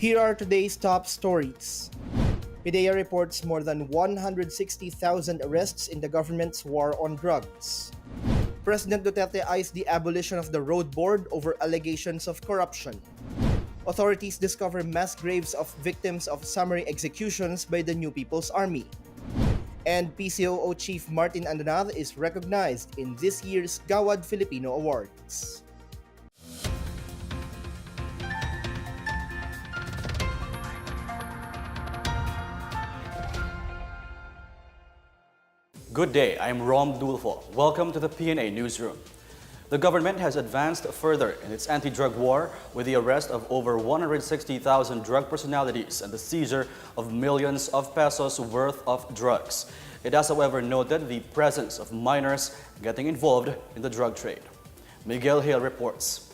Here are today's top stories. PDEA reports more than 160,000 arrests in the government's war on drugs. President Duterte eyes the abolition of the road board over allegations of corruption. Authorities discover mass graves of victims of summary executions by the New People's Army. And PCOO Chief Martin Andanaz is recognized in this year's Gawad Filipino Awards. Good day, I'm Rom Dulfo. Welcome to the PNA Newsroom. The government has advanced further in its anti-drug war with the arrest of over 160,000 drug personalities and the seizure of millions of pesos worth of drugs. It has, however, noted the presence of minors getting involved in the drug trade. Miguel Hill reports.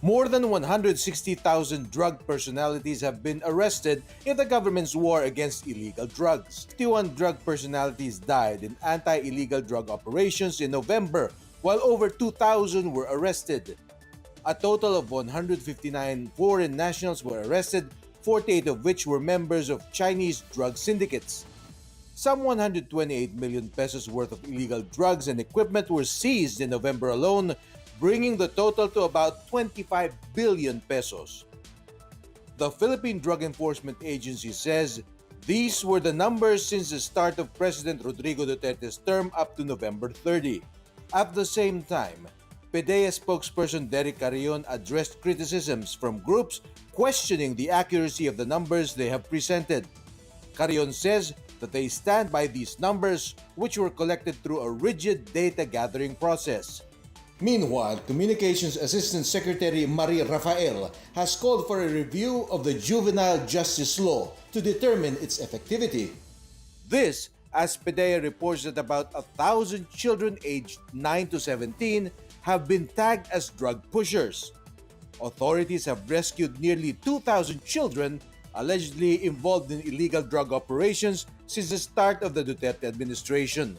More than 160,000 drug personalities have been arrested in the government's war against illegal drugs. 51 drug personalities died in anti-illegal drug operations in November, while over 2,000 were arrested. A total of 159 foreign nationals were arrested, 48 of which were members of Chinese drug syndicates. Some 128 million pesos worth of illegal drugs and equipment were seized in November alone, bringing the total to about 25 billion pesos. The Philippine Drug Enforcement Agency says these were the numbers since the start of President Rodrigo Duterte's term up to November 30. At the same time, PDEA spokesperson Derek Carrion addressed criticisms from groups questioning the accuracy of the numbers they have presented. Carrion says that they stand by these numbers, which were collected through a rigid data-gathering process. Meanwhile, Communications Assistant Secretary Marie Rafael has called for a review of the juvenile justice law to determine its effectivity. This, as PDEA reports that about 1,000 children aged 9 to 17 have been tagged as drug pushers. Authorities have rescued nearly 2,000 children allegedly involved in illegal drug operations since the start of the Duterte administration.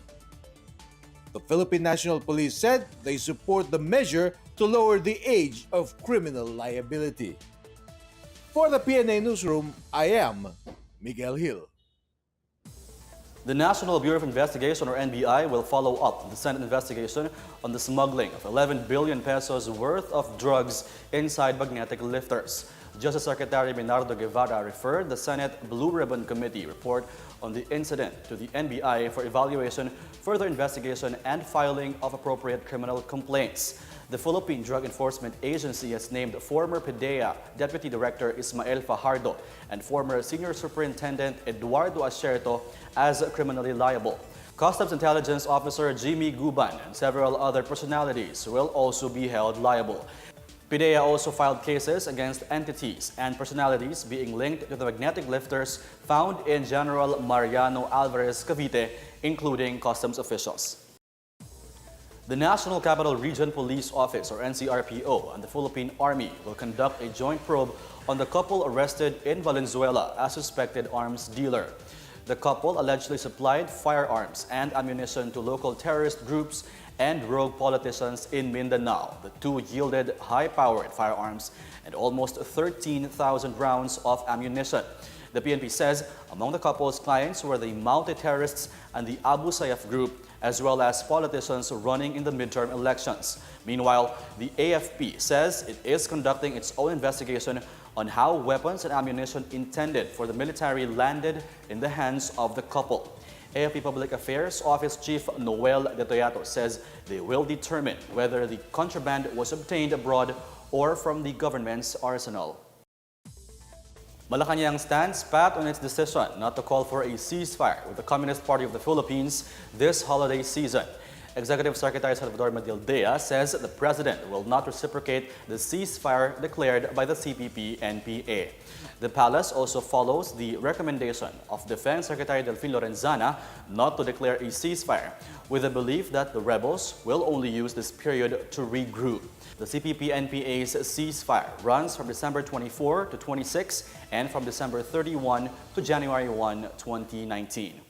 The Philippine National Police said they support the measure to lower the age of criminal liability. For the PNA Newsroom, I am Miguel Hill. The National Bureau of Investigation, or NBI, will follow up the Senate investigation on the smuggling of 11 billion pesos worth of drugs inside magnetic lifters. Justice Secretary Bernardo Guevara referred the Senate Blue Ribbon Committee report on the incident to the NBI for evaluation, further investigation, and filing of appropriate criminal complaints. The Philippine Drug Enforcement Agency has named former PDEA Deputy Director Ismael Fajardo and former Senior Superintendent Eduardo Asierto as criminally liable. Customs Intelligence Officer Jimmy Guban and several other personalities will also be held liable. PDEA also filed cases against entities and personalities being linked to the magnetic lifters found in General Mariano Alvarez, Cavite, including customs officials. The National Capital Region Police Office, or NCRPO, and the Philippine Army will conduct a joint probe on the couple arrested in Valenzuela as suspected arms dealer. The couple allegedly supplied firearms and ammunition to local terrorist groups and rogue politicians in Mindanao. The two yielded high-powered firearms and almost 13,000 rounds of ammunition. The PNP says among the couple's clients were the Maute terrorists and the Abu Sayyaf group, as well as politicians running in the midterm elections. Meanwhile, the AFP says it is conducting its own investigation on how weapons and ammunition intended for the military landed in the hands of the couple. AFP Public Affairs Office Chief Noel De Toyato says they will determine whether the contraband was obtained abroad or from the government's arsenal. Malacanang stands pat on its decision not to call for a ceasefire with the Communist Party of the Philippines this holiday season. Executive Secretary Salvador Madildea says the president will not reciprocate the ceasefire declared by the CPP-NPA. The palace also follows the recommendation of Defense Secretary Delfin Lorenzana not to declare a ceasefire, with the belief that the rebels will only use this period to regroup. The CPP-NPA's ceasefire runs from December 24 to 26 and from December 31 to January 1, 2019.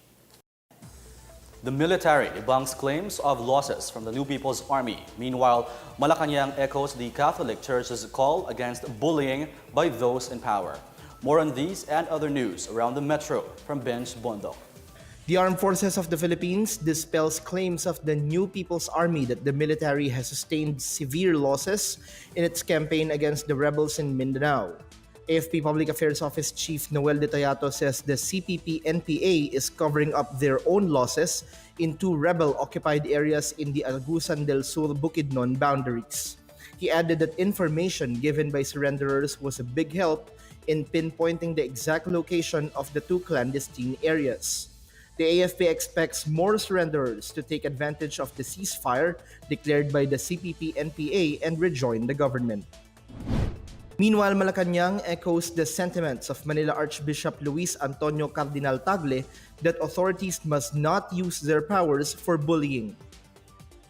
The military debunks claims of losses from the New People's Army. Meanwhile, Malacanang echoes the Catholic Church's call against bullying by those in power. More on these and other news around the metro from Benj Bondo. The Armed Forces of the Philippines dispels claims of the New People's Army that the military has sustained severe losses in its campaign against the rebels in Mindanao. AFP Public Affairs Office Chief Noel De Tayato says the CPP-NPA is covering up their own losses in two rebel-occupied areas in the Agusan del Sur Bukidnon boundaries. He added that information given by surrenderers was a big help in pinpointing the exact location of the two clandestine areas. The AFP expects more surrenderers to take advantage of the ceasefire declared by the CPP-NPA and rejoin the government. Meanwhile, Malacanang echoes the sentiments of Manila Archbishop Luis Antonio Cardinal Tagle that authorities must not use their powers for bullying.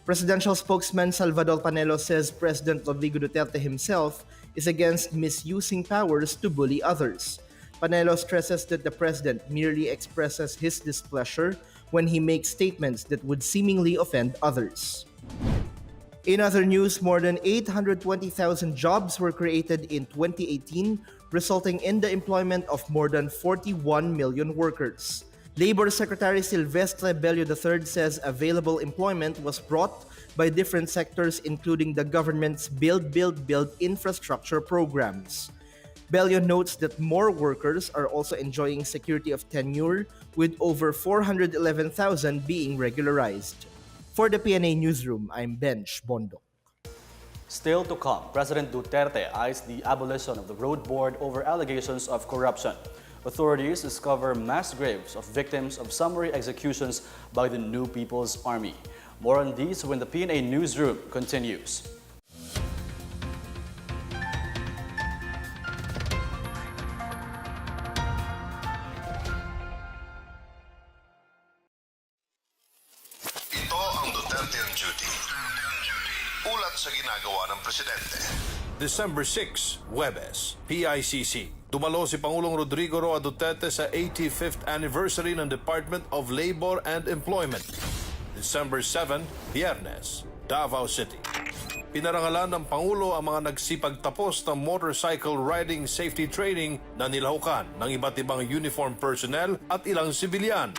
Presidential spokesman Salvador Panelo says President Rodrigo Duterte himself is against misusing powers to bully others. Panelo stresses that the president merely expresses his displeasure when he makes statements that would seemingly offend others. In other news, more than 820,000 jobs were created in 2018, resulting in the employment of more than 41 million workers. Labor Secretary Silvestre Bello III says available employment was brought by different sectors including the government's Build infrastructure programs. Bello notes that more workers are also enjoying security of tenure, with over 411,000 being regularized. For the PNA Newsroom, I'm Benj Bondo. Still to come, President Duterte eyes the abolition of the road board over allegations of corruption. Authorities discover mass graves of victims of summary executions by the New People's Army. More on these when the PNA Newsroom continues. Ulat sa ginagawa ng Presidente. December 6, Huwebes, PICC. Dumalo si Pangulong Rodrigo Roa Duterte sa 85th anniversary ng Department of Labor and Employment. December 7, Biyernes, Davao City. Pinarangalan ng Pangulo ang mga nagsipagtapos ng motorcycle riding safety training na nilahukan ng iba't ibang uniform personnel at ilang sibilyan.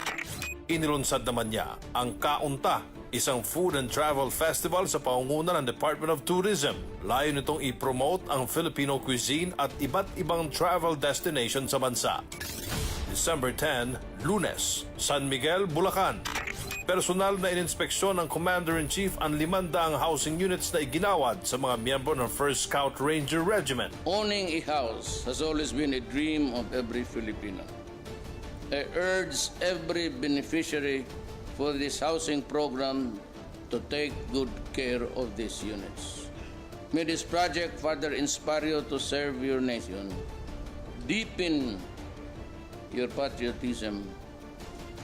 Inilunsad naman niya ang Kaunta, isang food and travel festival sa pangunguna ng Department of Tourism. Layo nitong i-promote ang Filipino cuisine at iba't ibang travel destination sa bansa. December 10, Lunes, San Miguel, Bulacan. Personal na ininspeksyon ng Commander-in-Chief ang 500 housing units na iginawad sa mga miyembro ng 1st Scout Ranger Regiment. Owning a house has always been a dream of every Filipino. I urge every beneficiary for this housing program to take good care of these units. May this project further inspire you to serve your nation, deepen your patriotism,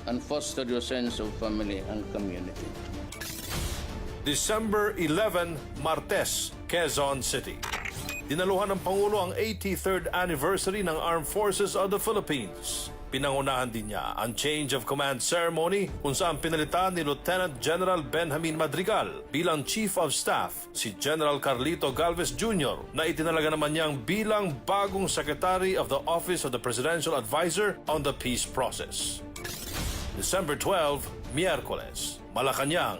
and foster your sense of family and community. December 11, Martes, Quezon City. Dinaluhan ng Pangulo ang 83rd anniversary ng Armed Forces of the Philippines. Pinangunahan din niya ang change of command ceremony kung saan pinalitan ni Lieutenant General Benjamin Madrigal bilang Chief of Staff si General Carlito Galvez Jr. na itinalaga naman niyang bilang bagong Secretary of the Office of the Presidential Advisor on the Peace Process. December 12, Miyerkules, Malacanang.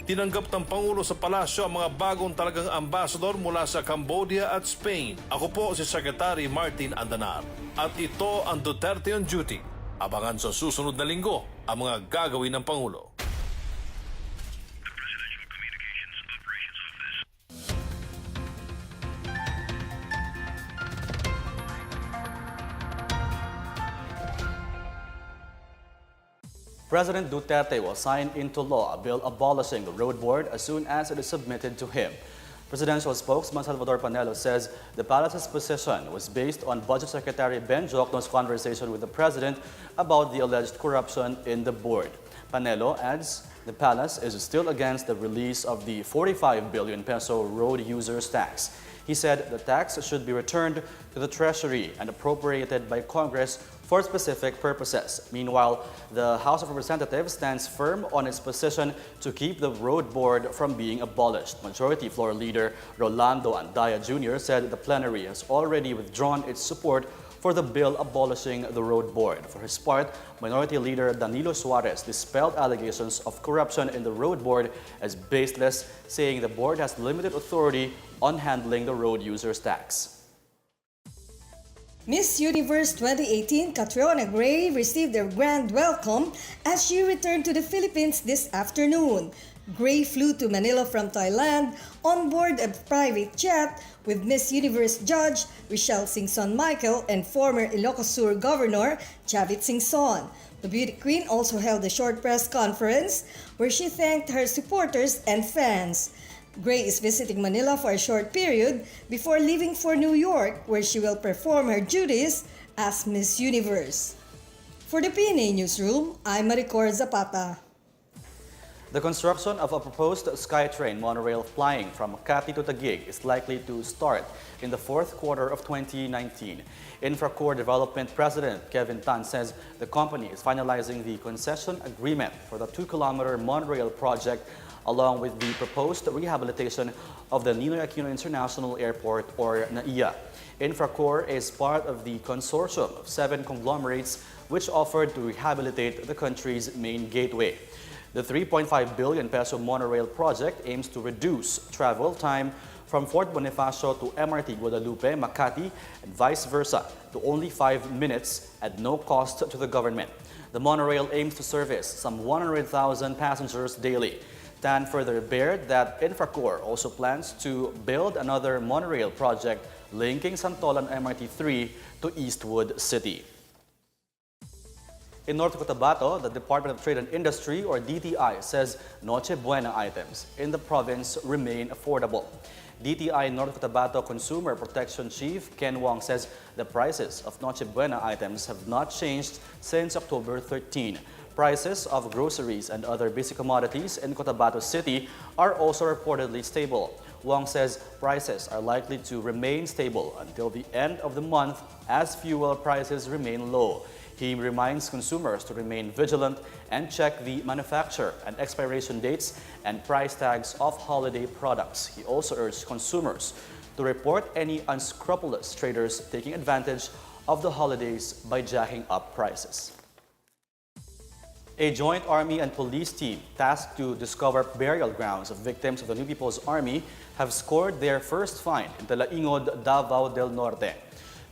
Tinanggap ng Pangulo sa palasyo ang mga bagong talagang ambassador mula sa Cambodia at Spain. Ako po si Secretary Martin Andanar. At ito ang Duterte on Duty. Abangan sa susunod na linggo ang mga gagawin ng Pangulo. President Duterte will sign into law a bill abolishing the road board as soon as it is submitted to him. Presidential spokesman Salvador Panelo says the palace's position was based on Budget Secretary Ben Jocno's conversation with the president about the alleged corruption in the board. Panelo adds the palace is still against the release of the 45 billion peso road users tax. He said the tax should be returned to the Treasury and appropriated by Congress for specific purposes. Meanwhile, the House of Representatives stands firm on its position to keep the road board from being abolished. Majority Floor Leader Rolando Andaya Jr. said the plenary has already withdrawn its support for the bill abolishing the road board. For his part, Minority Leader Danilo Suarez dispelled allegations of corruption in the road board as baseless, saying the board has limited authority on handling the road users' tax. Miss Universe 2018 Catriona Gray received a grand welcome as she returned to the Philippines this afternoon. Gray flew to Manila from Thailand on board a private jet with Miss Universe judge Richelle Singson Michael and former Ilocos Sur Governor Chavit Singson. The beauty queen also held a short press conference where she thanked her supporters and fans. Gray is visiting Manila for a short period before leaving for New York, where she will perform her duties as Miss Universe. For the PNA Newsroom, I'm Maricor Zapata. The construction of a proposed SkyTrain monorail flying from Makati to Taguig is likely to start in the fourth quarter of 2019. Infracore Development President Kevin Tan says the company is finalizing the concession agreement for the 2-kilometer monorail project along with the proposed rehabilitation of the Ninoy Aquino International Airport, or NAIA. Infracore is part of the consortium of 7 conglomerates which offered to rehabilitate the country's main gateway. The 3.5 billion peso monorail project aims to reduce travel time from Fort Bonifacio to MRT Guadalupe, Makati, and vice versa to only 5 minutes at no cost to the government. The monorail aims to service some 100,000 passengers daily. Tan further bared that Infracore also plans to build another monorail project linking Santolan MRT-3 to Eastwood City. In North Cotabato, the Department of Trade and Industry, or DTI, says Noche Buena items in the province remain affordable. DTI North Cotabato Consumer Protection Chief Ken Wong says the prices of Noche Buena items have not changed since October 13. Prices of groceries and other basic commodities in Cotabato City are also reportedly stable. Wong says prices are likely to remain stable until the end of the month as fuel prices remain low. He reminds consumers to remain vigilant and check the manufacture and expiration dates and price tags of holiday products. He also urged consumers to report any unscrupulous traders taking advantage of the holidays by jacking up prices. A joint army and police team tasked to discover burial grounds of victims of the New People's Army have scored their first find in Talaingod, Davao del Norte.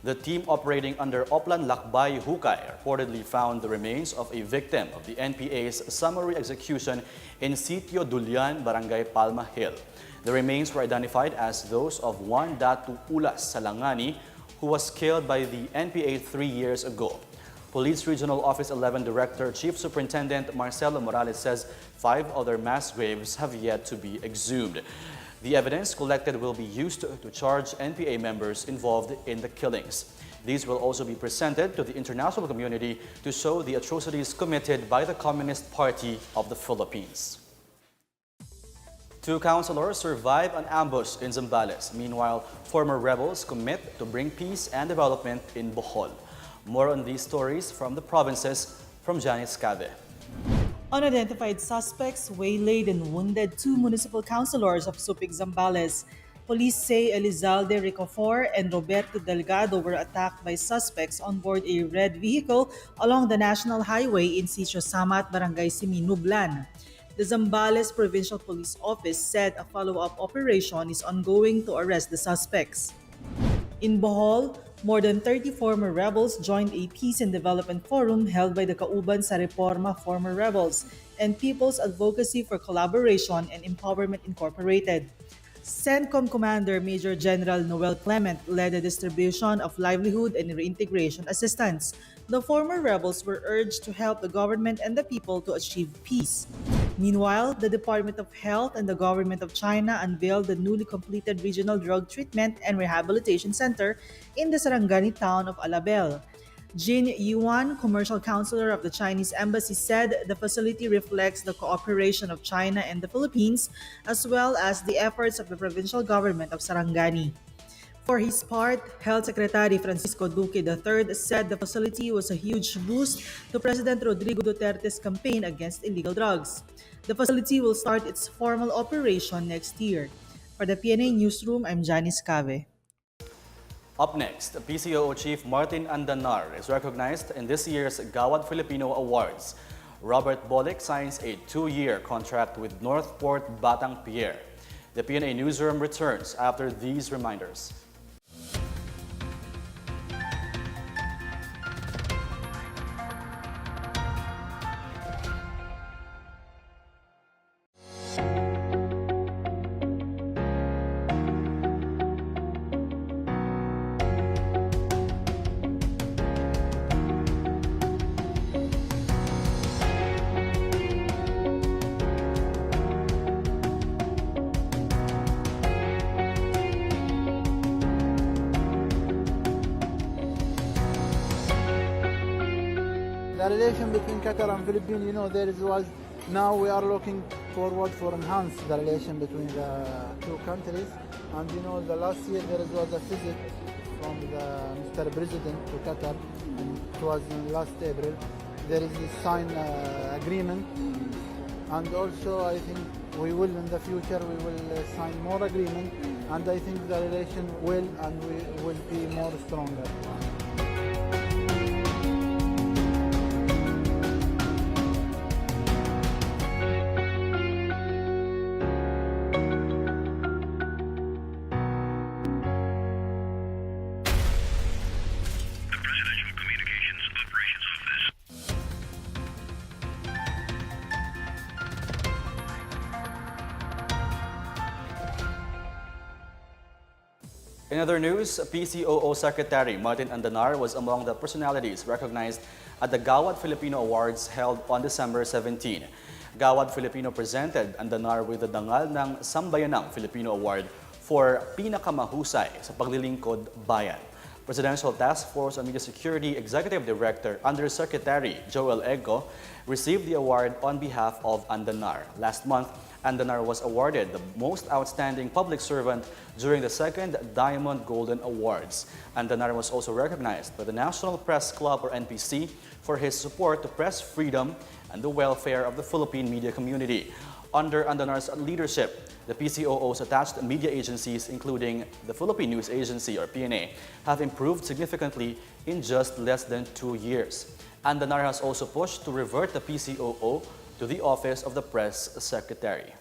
The team operating under Oplan Lakbay Hukay reportedly found the remains of a victim of the NPA's summary execution in Sitio Dulian, Barangay Palma Hill. The remains were identified as those of Juan Datu Ulas Salangani, who was killed by the NPA 3 years ago. Police Regional Office 11 Director Chief Superintendent Marcelo Morales says 5 other mass graves have yet to be exhumed. The evidence collected will be used to charge NPA members involved in the killings. These will also be presented to the international community to show the atrocities committed by the Communist Party of the Philippines. 2 councilors survive an ambush in Zambales. Meanwhile, former rebels commit to bring peace and development in Bohol. More on these stories from the provinces from Janice Cave. Unidentified suspects waylaid and wounded 2 municipal councilors of Subic, Zambales. Police say Elizalde Ricofor and Roberto Delgado were attacked by suspects on board a red vehicle along the National Highway in Sitio Samat, Barangay Siminublan. The Zambales Provincial Police Office said a follow-up operation is ongoing to arrest the suspects. In Bohol, more than 30 former rebels joined a peace and development forum held by the Kauban sa Reforma Former Rebels and People's Advocacy for Collaboration and Empowerment Incorporated. CENTCOM Commander Major General Noel Clement led the distribution of livelihood and reintegration assistance. The former rebels were urged to help the government and the people to achieve peace. Meanwhile, the Department of Health and the Government of China unveiled the newly completed Regional Drug Treatment and Rehabilitation Center in the Sarangani town of Alabel. Jin Yuan, commercial counselor of the Chinese embassy, said the facility reflects the cooperation of China and the Philippines, as well as the efforts of the provincial government of Sarangani. For his part, Health Secretary Francisco Duque III said the facility was a huge boost to President Rodrigo Duterte's campaign against illegal drugs. The facility will start its formal operation next year. For the PNA Newsroom, I'm Janice Cave. Up next, PCOO Chief Martin Andanar is recognized in this year's Gawad Filipino Awards. Robert Bolick signs a 2-year contract with Northport Batang Pier. The PNA Newsroom returns after these reminders. The relation between Qatar and Philippines, now we are looking forward for enhance the relation between the two countries. And the last year there was a visit from the Mr. President to Qatar, and it was in last April. There is a signed agreement, and also I think we will in the future sign more agreement, and I think the relation will be more stronger. In other news, PCOO Secretary Martin Andanar was among the personalities recognized at the Gawad Filipino Awards held on December 17. Gawad Filipino presented Andanar with the dangal ng Sambayanang Filipino Award for Pinakamahusay sa Paglilingkod Bayan. Presidential Task Force on Media Security Executive Director Undersecretary Joel Ego received the award on behalf of Andanar. Last month, Andanar was awarded the Most Outstanding Public Servant during the second Diamond Golden Awards. Andanar was also recognized by the National Press Club or NPC for his support to press freedom and the welfare of the Philippine media community. Under Andanar's leadership, the PCOO's attached media agencies, including the Philippine News Agency or PNA, have improved significantly in just less than 2 years. Andanar has also pushed to revert the PCOO to the Office of the Press Secretary.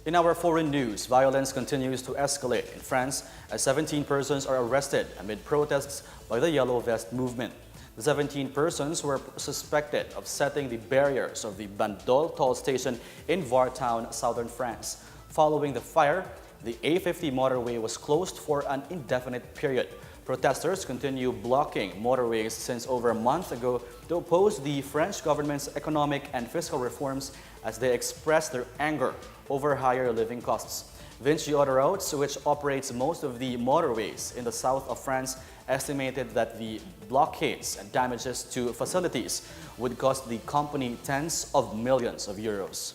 In our foreign news, violence continues to escalate in France as 17 persons are arrested amid protests by the Yellow Vest movement. The 17 persons were suspected of setting the barriers of the Bandol toll station in Var town, southern France. Following the fire, the A50 motorway was closed for an indefinite period. Protesters continue blocking motorways since over a month ago to oppose the French government's economic and fiscal reforms as they express their anger over higher living costs. Vinci Autoroutes, which operates most of the motorways in the south of France, estimated that the blockades and damages to facilities would cost the company tens of millions of euros.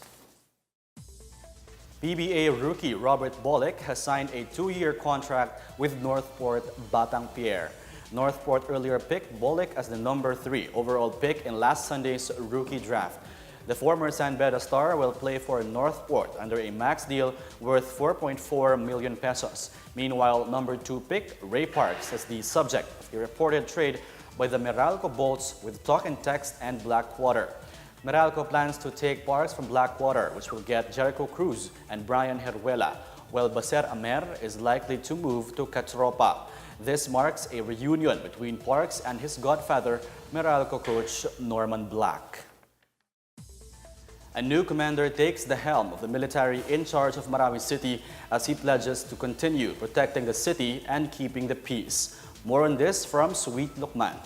PBA rookie Robert Bolick has signed a 2-year contract with Northport Batang Pier. Northport earlier picked Bolick as the number 3 overall pick in last Sunday's rookie draft. The former San Beda star will play for Northport under a max deal worth 4.4 million pesos. Meanwhile, number 2 pick Ray Parks is the subject of a reported trade by the Meralco Bolts with Talk and Text and Blackwater. Meralco plans to take Parks from Blackwater, which will get Jericho Cruz and Brian Heruela, while Baser Amer is likely to move to Catropa. This marks a reunion between Parks and his godfather, Meralco coach Norman Black. A new commander takes the helm of the military in charge of Marawi City as he pledges to continue protecting the city and keeping the peace. More on this from Sweet Lukman.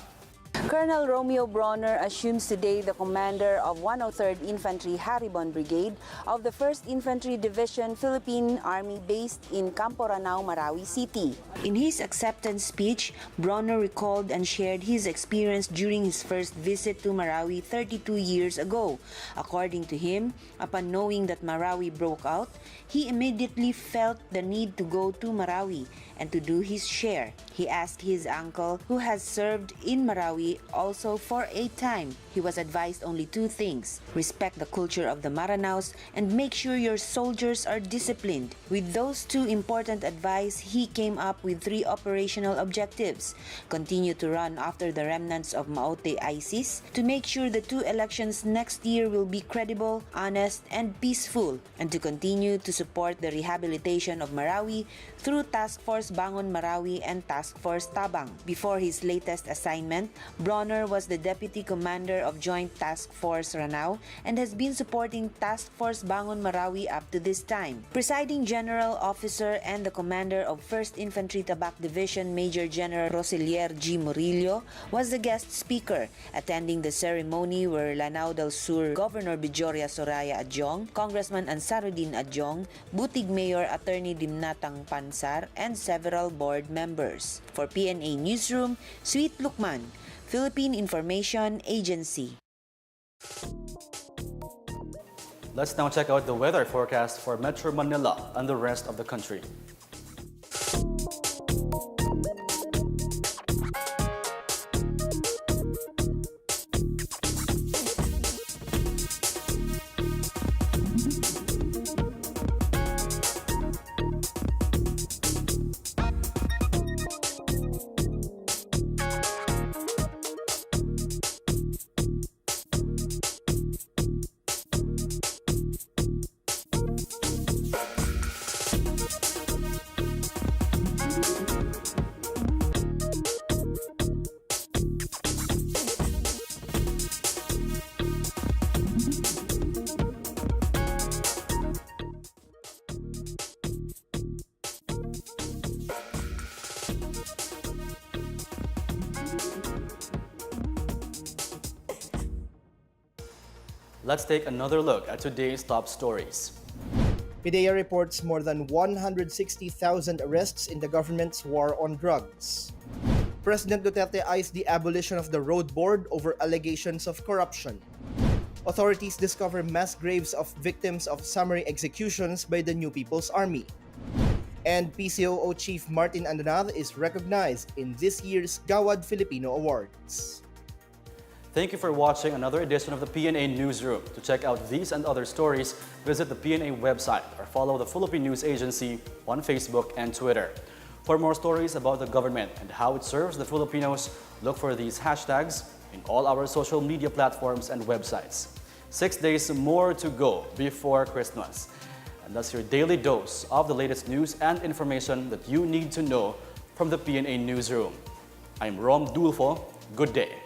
Colonel Romeo Bronner assumes today the commander of 103rd Infantry Haribon Brigade of the 1st Infantry Division, Philippine Army based in Campo Ranao, Marawi City. In his acceptance speech, Bronner recalled and shared his experience during his first visit to Marawi 32 years ago. According to him, upon knowing that Marawi broke out, he immediately felt the need to go to Marawi and to do his share. He asked his uncle, who has served in Marawi also for a time. He was advised only two things: respect the culture of the Maranaos and make sure your soldiers are disciplined. With those two important advice, he came up with 3 operational objectives: continue to run after the remnants of Maote ISIS, to make sure the 2 elections next year will be credible, honest, and peaceful, and to continue to support the rehabilitation of Marawi through Task Force Bangon Marawi and Task Force Tabang. Before his latest assignment, Bronner was the Deputy Commander of Joint Task Force Ranao and has been supporting Task Force Bangon Marawi up to this time. Presiding General Officer and the Commander of 1st Infantry Tabac Division, Major General Roselier G. Murillo, was the guest speaker. Attending the ceremony were Lanao del Sur Governor Bijoria Soraya Adjong, Congressman Ansaruddin Adjong, Butig Mayor Attorney Dimnatang Pansar, and several board members. For PNA Newsroom, Sweet Lukman, Philippine Information Agency. Let's now check out the weather forecast for Metro Manila and the rest of the country. Let's take another look at today's top stories. PDEA reports more than 160,000 arrests in the government's war on drugs. President Duterte eyes the abolition of the road board over allegations of corruption. Authorities discover mass graves of victims of summary executions by the New People's Army. And PCOO Chief Martin Andanal is recognized in this year's Gawad Filipino Awards. Thank you for watching another edition of the PNA Newsroom. To check out these and other stories, visit the PNA website or follow the Philippine News Agency on Facebook and Twitter. For more stories about the government and how it serves the Filipinos, look for these hashtags in all our social media platforms and websites. 6 days more to go before Christmas. And that's your daily dose of the latest news and information that you need to know from the PNA Newsroom. I'm Rom Dulfo. Good day.